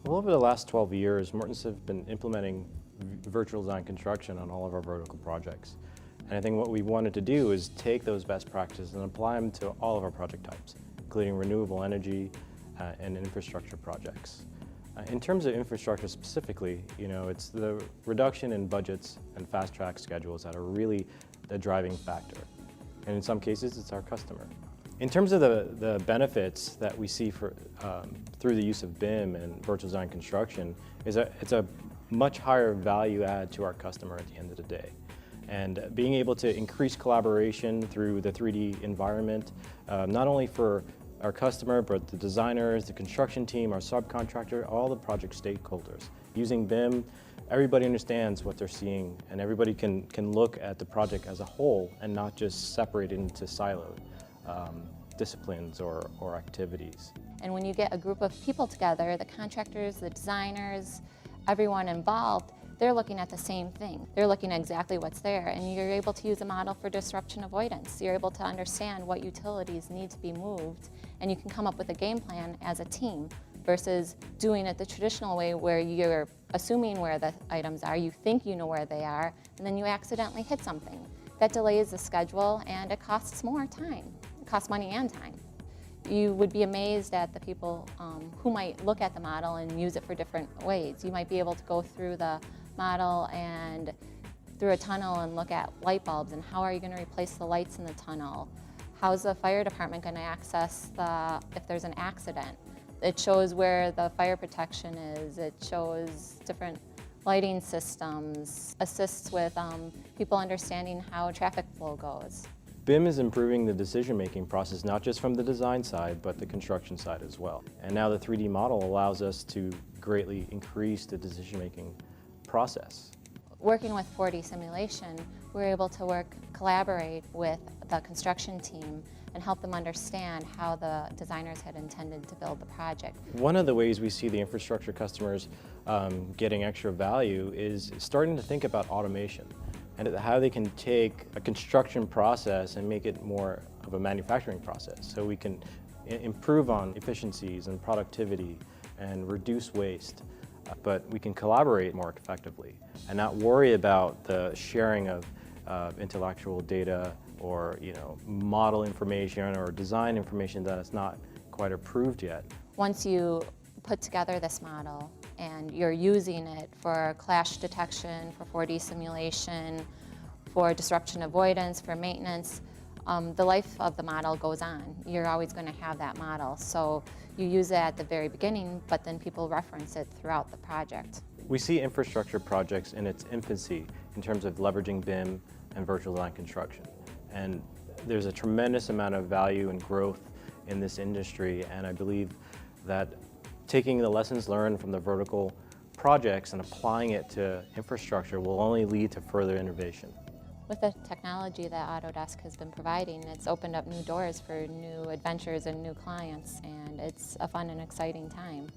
Well, over the last 12 years, Morton's have been implementing virtual design construction on all of our vertical projects. And I think what we wanted to do is take those best practices and apply them to all of our project types, including renewable energy and infrastructure projects. In terms of infrastructure specifically, it's the reduction in budgets and fast-track schedules that are really the driving factor. And in some cases, it's our customer. In terms of the benefits that we see through the use of BIM and virtual design construction, it's a much higher value add to our customer at the end of the day. And being able to increase collaboration through the 3D environment, not only for our customer, but the designers, the construction team, our subcontractor, all the project stakeholders. Using BIM, everybody understands what they're seeing, and everybody can look at the project as a whole and not just separate it into siloed disciplines or activities. And when you get a group of people together, the contractors, the designers, everyone involved, they're looking at the same thing. They're looking at exactly what's there, and you're able to use a model for disruption avoidance. You're able to understand what utilities need to be moved, and you can come up with a game plan as a team versus doing it the traditional way where you're assuming where the items are, you think you know where they are, and then you accidentally hit something. That delays the schedule, and it costs more time. It costs money and time. You would be amazed at the people who might look at the model and use it for different ways. You might be able to go through the model and through a tunnel and look at light bulbs and how are you going to replace the lights in the tunnel? How's the fire department going to access if there's an accident? It shows where the fire protection is. It shows different lighting systems, assists with people understanding how traffic flow goes. BIM is improving the decision-making process, not just from the design side, but the construction side as well. And now the 3D model allows us to greatly increase the decision-making process. Working with 4D simulation, we're able to collaborate with the construction team and help them understand how the designers had intended to build the project. One of the ways we see the infrastructure customers getting extra value is starting to think about automation and how they can take a construction process and make it more of a manufacturing process. So we can improve on efficiencies and productivity and reduce waste. But we can collaborate more effectively and not worry about the sharing of intellectual data or model information or design information that is not quite approved yet. Once you put together this model and you're using it for clash detection, for 4D simulation, for disruption avoidance, for maintenance, the life of the model goes on. You're always going to have that model. So you use it at the very beginning, but then people reference it throughout the project. We see infrastructure projects in its infancy in terms of leveraging BIM and virtual design construction. And there's a tremendous amount of value and growth in this industry, and I believe that taking the lessons learned from the vertical projects and applying it to infrastructure will only lead to further innovation. With the technology that Autodesk has been providing, it's opened up new doors for new adventures and new clients, and it's a fun and exciting time.